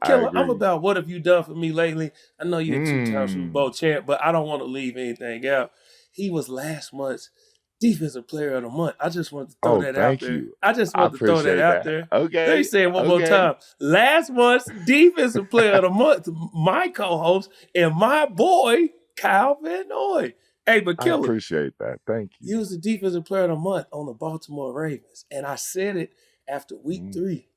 I Killer, I'm agree. about what have you done for me lately? I know you're a two-time Super Mm. Bowl champ, but I don't want to leave anything out. He was last month's Defensive Player of the Month. I just wanted to throw Oh, that out thank there. you. I just I wanted to throw that appreciate out that. there. Let me Okay. say it one more Okay. time. Last month's Defensive Player of the Month, my co-host and my boy, Kyle Van Noy. Hey, but I Killer, appreciate that. Thank you. he was the Defensive Player of the Month on the Baltimore Ravens. And I said it after week Mm. 3.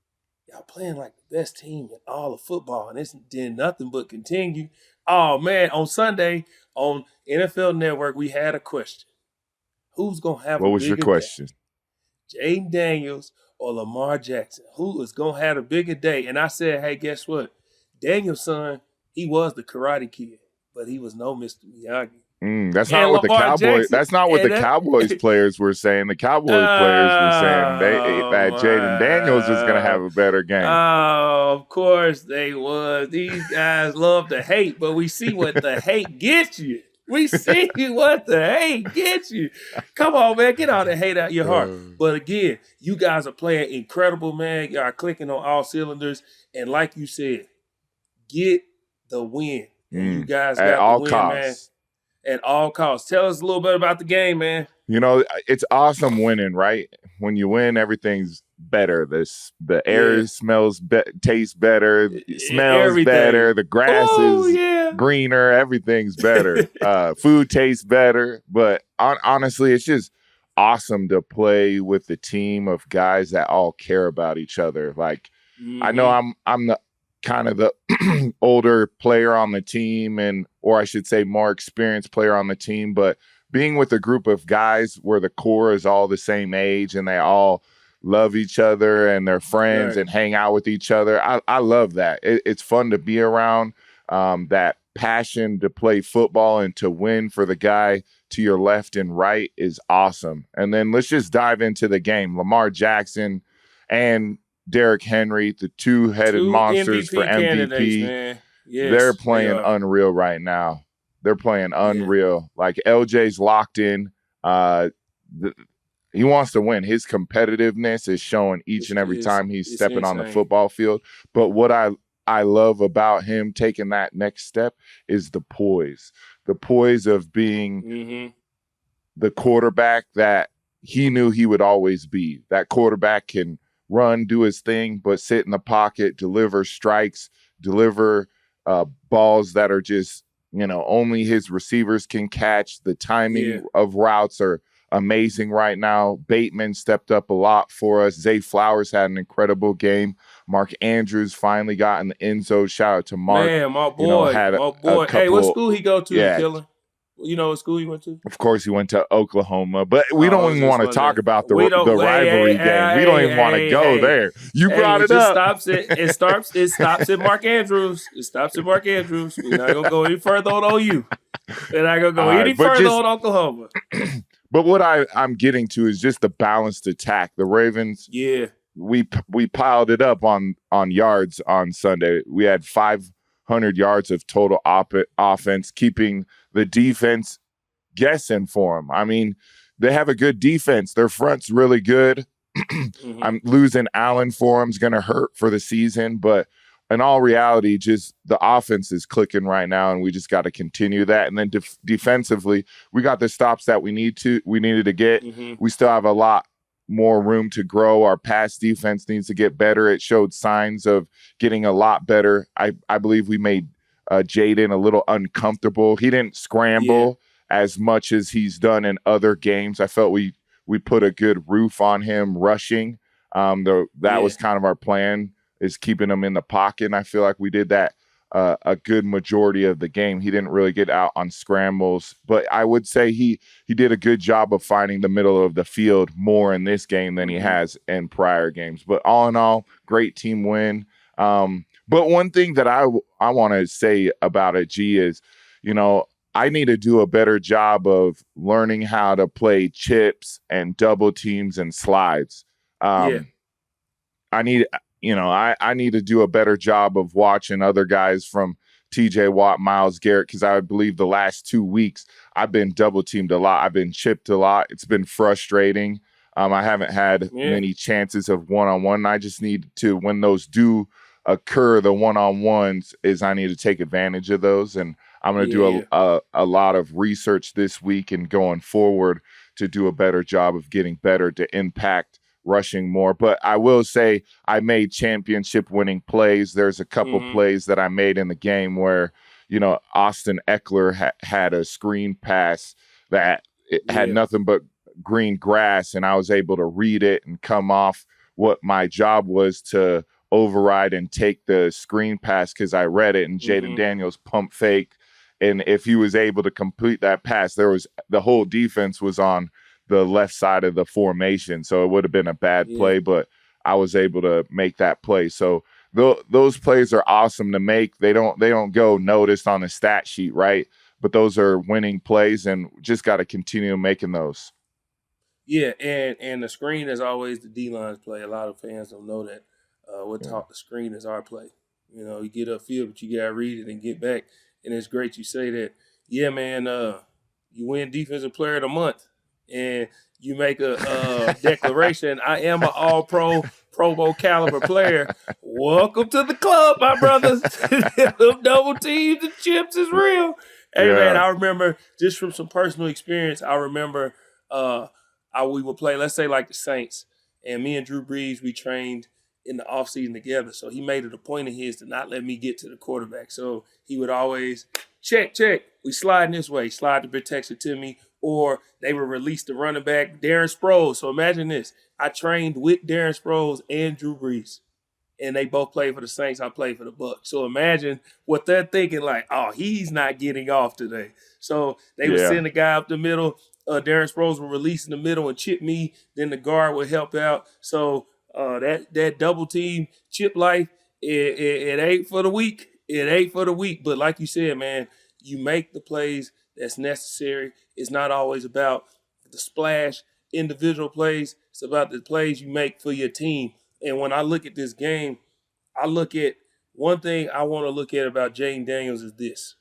Y'all playing like the best team in all of football, and it's did nothing but continue. Oh man, on Sunday on NFL Network, we had a question: who's gonna have What a was your bigger day, question? Jayden Daniels or Lamar Jackson? Who is gonna have a bigger day? And I said, hey, guess what? Daniels' son, he was the Karate Kid, but he was no Mr. Miyagi. That's not And what the Lamar Cowboys. Jackson, That's not what the and that, Cowboys players were saying. The Cowboys players were saying oh that Jayden Daniels was going to have my. a better game. Oh, of course they was. These guys love to hate, but we see what the hate gets you. We see what the hate gets you. Come on, man. Get all the hate out your heart. But again, you guys are playing incredible, man. Y'all are clicking on all cylinders. And like you said, get the win. And you guys At got the all win, man, costs. at all costs. Tell us a little bit about the game, man. You know, it's awesome winning, right? When you win, everything's better. The air Yeah. smells, tastes better, smells better. Everything. The grass Oh, is yeah. greener. Everything's better. Food tastes better. But honestly, it's just awesome to play with the team of guys that all care about each other. Like, I know I'm the kind of the older player on the team, or I should say more experienced player on the team, but being with a group of guys where the core is all the same age and they all love each other and they're friends and hang out with each other. I love that. It's fun to be around, that passion to play football and to win for the guy to your left and right is awesome. And then let's just dive into the game. Lamar Jackson and Derrick Henry, the two-headed Two monsters for MVP candidates, MVP, man. they're Yes, they playing are. unreal right now. They're playing Yeah. unreal. Like LJ's locked in. He wants to win. His competitiveness is showing each and every time he's stepping on the insane. football field. But what I love about him taking that next step is the poise of being the quarterback that he knew he would always be. That quarterback can run, do his thing, but sit in the pocket, deliver strikes, deliver balls that are just, only his receivers can catch. The timing of routes are amazing right now. Bateman stepped up a lot for us. Zay Flowers had an incredible game. Mark Andrews finally got in the end zone. Shout out to Mark. Man, my boy. Had my boy. couple, hey, what school he go to, yeah, Killer? You know what school he went to? Of course, he went to Oklahoma, but we don't even want to talk about the rivalry game. We don't even want to go there. You brought it up. It stops at Mark Andrews. It stops at Mark Andrews. We're not gonna go any further on OU. We're not gonna go any further on Oklahoma. But what I'm getting to is just the balanced attack. The Ravens, we piled it up on yards on Sunday. We had 500 yards of total offense, keeping the defense guessing for them. I mean, they have a good defense. Their front's really good. I'm losing Allen for him is going to hurt for the season, but in all reality, just the offense is clicking right now, and we just got to continue that. And then defensively, we got the stops that we needed to get. We still have a lot more room to grow. Our pass defense needs to get better. It showed signs of getting a lot better. I believe we made Jayden a little uncomfortable. He didn't scramble as much as he's done in other games. I felt we put a good roof on him rushing. That was kind of our plan, is keeping him in the pocket. And I feel like we did that a good majority of the game. He didn't really get out on scrambles, but I would say he did a good job of finding the middle of the field more in this game than he has in prior games. But all in all, great team win. But one thing that I want to say about it, G, is, I need to do a better job of learning how to play chips and double teams and slides. I need to do a better job of watching other guys from TJ Watt, Myles Garrett, because I believe the last 2 weeks I've been double teamed a lot. I've been chipped a lot. It's been frustrating. I haven't had many chances of one-on-one. I just need to, when those do occur, the one-on-ones, is I need to take advantage of those. And I'm going to do a lot of research this week and going forward to do a better job of getting better to impact rushing more. But I will say I made championship winning plays. There's a couple plays that I made in the game where, Austin Eckler had a screen pass that had nothing but green grass, and I was able to read it and come off what my job was to override and take the screen pass because I read it, and Jayden Daniels pump fake. And if he was able to complete that pass, the whole defense was on the left side of the formation. So it would have been a bad play, but I was able to make that play. So those plays are awesome to make. They don't go noticed on the stat sheet, right? But those are winning plays, and just got to continue making those. Yeah, and the screen is always the D-line's play. A lot of fans don't know that. We're taught the screen is our play. You get upfield, but you got to read it and get back. And it's great you say that. Yeah, man, you win Defensive Player of the Month, and you make a declaration, I am an all-pro, Pro Bowl caliber player. Welcome to the club, my brothers. Double teams and chips is real. Hey, man, I remember, just from some personal experience, I remember we would play, let's say, like the Saints, and me and Drew Brees, we trained in the offseason together. So he made it a point of his to not let me get to the quarterback. So he would always, check. We slide this way. Slide the protection to me. Or they would release the running back, Darren Sproles. So imagine this. I trained with Darren Sproles and Drew Brees. And they both played for the Saints. I played for the Bucs. So imagine what they're thinking, like, oh, he's not getting off today. So they would send a guy up the middle. Darren Sproles would release in the middle and chip me. Then the guard would help out. So that double team chip life, it ain't for the weak. It ain't for the weak. But like you said, man, you make the plays that's necessary. It's not always about the splash individual plays. It's about the plays you make for your team. And when I look at this game, I look at one thing I want to look at about Jayden Daniels is this.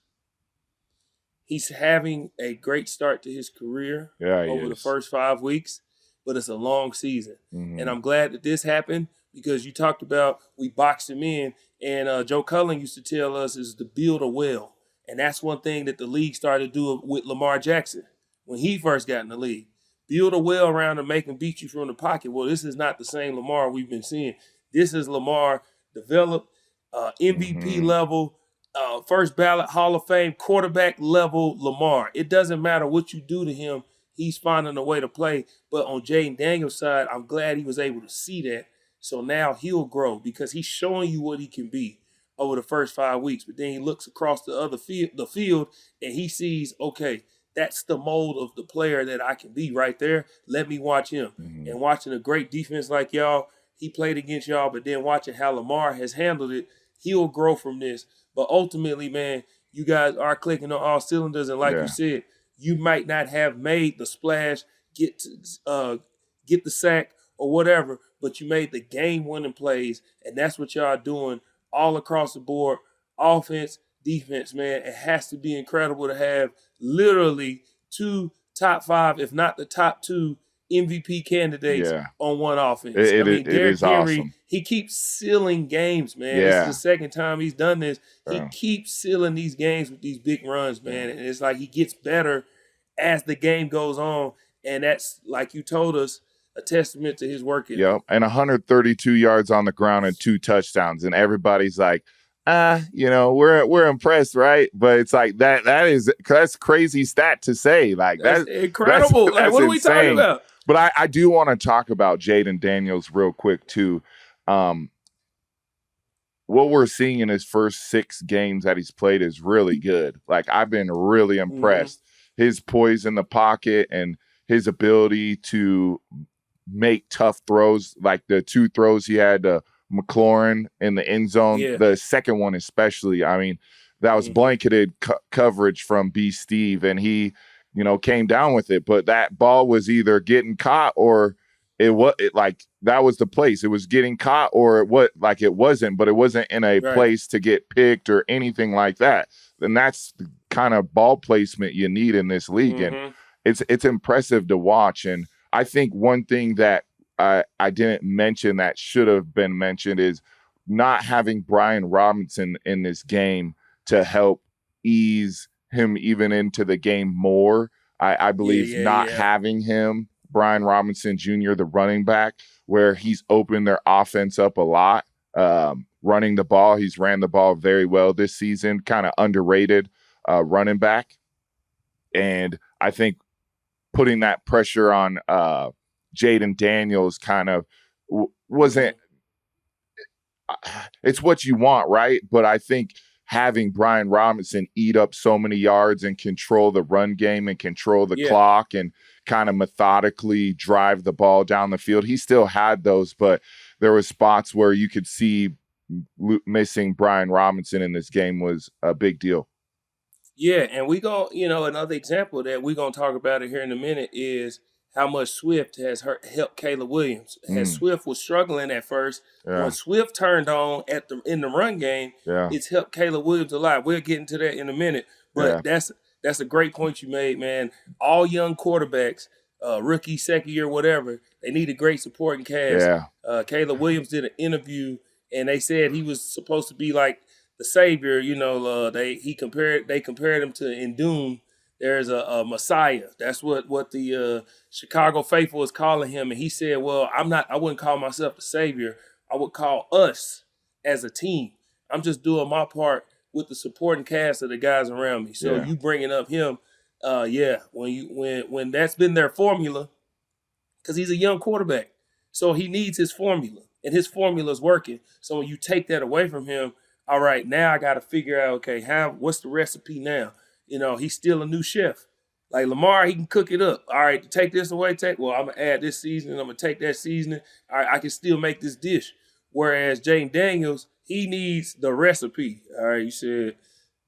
He's having a great start to his career over the first 5 weeks, but it's a long season. And I'm glad that this happened because you talked about we boxed him in, and Joe Cullen used to tell us is to build a well. And that's one thing that the league started to do with Lamar Jackson when he first got in the league. Build a well around him, make him beat you from the pocket. Well, this is not the same Lamar we've been seeing. This is Lamar developed, MVP level, first ballot Hall of Fame quarterback level Lamar. It doesn't matter what you do to him. He's finding a way to play. But on Jayden Daniels' side, I'm glad he was able to see that. So now he'll grow because he's showing you what he can be over the first 5 weeks. But then he looks across the field and he sees, okay, that's the mold of the player that I can be right there. Let me watch him. And watching a great defense like y'all, he played against y'all, but then watching how Lamar has handled it, he'll grow from this. But ultimately, man, you guys are clicking on all cylinders. And like you said, you might not have made the splash, get the sack or whatever, but you made the game-winning plays. And that's what y'all are doing all across the board. Offense, defense, man. It has to be incredible to have literally 2 top 5, if not the top 2 MVP candidates on one offense. Derrick Henry, awesome. He keeps sealing games, man. This is the second time he's done this. He keeps sealing these games with these big runs, man. And it's like he gets better as the game goes on. And that's, like you told us, a testament to his work. Yep, and 132 yards on the ground and 2 touchdowns. And everybody's like, we're impressed, right? But it's like that's crazy stat to say. Like that's incredible. That's what are we talking about? But I do want to talk about Jayden Daniels real quick too. What we're seeing in his first 6 games that he's played is really good. Like I've been really impressed. His poise in the pocket and his ability to make tough throws, like the 2 throws he had to McLaurin in the end zone, the second one especially. I mean, that was blanketed coverage from B. Steve, and he, came down with it. But that ball was either getting caught or that was the place. It was getting caught or it wasn't, but it wasn't in a place to get picked or anything like that. And that's the kind of ball placement you need in this league, and it's impressive to watch. And I think one thing that I didn't mention that should have been mentioned is not having Brian Robinson in this game to help ease him even into the game more. I believe not having him, Brian Robinson Jr., the running back, where he's opened their offense up a lot. Running the ball, he's ran the ball very well this season, kind of underrated running back. And I think putting that pressure on Jayden Daniels kind of wasn't, it's what you want, right? But I think having Brian Robinson eat up so many yards and control the run game and control the clock and kind of methodically drive the ball down the field, he still had those, but there were spots where you could see missing Brian Robinson in this game was a big deal. Yeah, and we go, another example that we're going to talk about it here in a minute is how much Swift has helped Caleb Williams. As Swift was struggling at first, when Swift turned on in the run game, it's helped Caleb Williams a lot. We'll get into that in a minute, but that's a great point you made, man. All young quarterbacks, rookie, second year, whatever, they need a great supporting cast. Caleb Williams did an interview, and they said he was supposed to be like the savior. They compared him to Indune. There's a Messiah. That's what the Chicago faithful is calling him. And he said, well, I wouldn't call myself the savior. I would call us as a team. I'm just doing my part with the supporting cast of the guys around me. So you bringing up him, when that's been their formula, because he's a young quarterback. So he needs his formula, and his formula is working. So when you take that away from him, all right, now I got to figure out, okay, what's the recipe now? He's still a new chef. Like Lamar, he can cook it up. All right, to take this away, I'm going to add this seasoning. I'm going to take that seasoning. All right, I can still make this dish. Whereas Jayden Daniels, he needs the recipe. All right, you said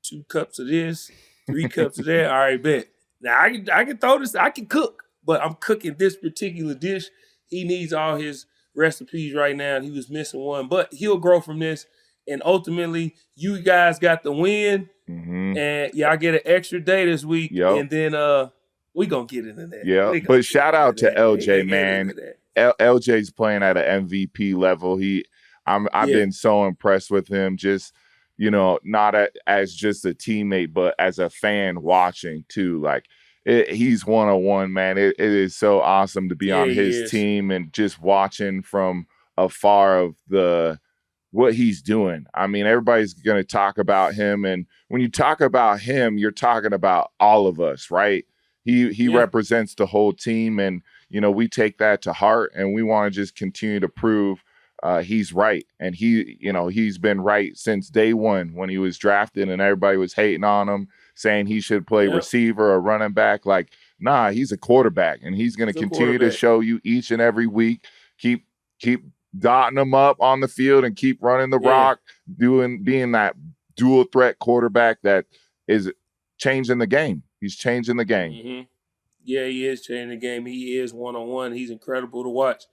2 cups of this, 3 cups of that. All right, bet. Now, I can throw this. I can cook, but I'm cooking this particular dish. He needs all his recipes right now, and he was missing one. But he'll grow from this. And ultimately, you guys got the win. And y'all get an extra day this week. And then we going to get into that. Yeah, but shout out to LJ, man. LJ's playing at an MVP level. I've been so impressed with him, just, not as just a teammate, but as a fan watching too. Like, he's one-on-one, man. It is so awesome to be on his team and just watching from afar of what he's doing. I mean, everybody's going to talk about him. And when you talk about him, you're talking about all of us, right? He represents the whole team. And, we take that to heart, and we want to just continue to prove he's right. And he's been right since day one when he was drafted and everybody was hating on him, saying he should play receiver or running back. Like, nah, he's a quarterback, and he's going to continue to show you each and every week. Keep dotting them up on the field and keep running the rock, being that dual threat quarterback that is changing the game. He's changing the game. Yeah, he is changing the game. He is one-on-one. He's incredible to watch.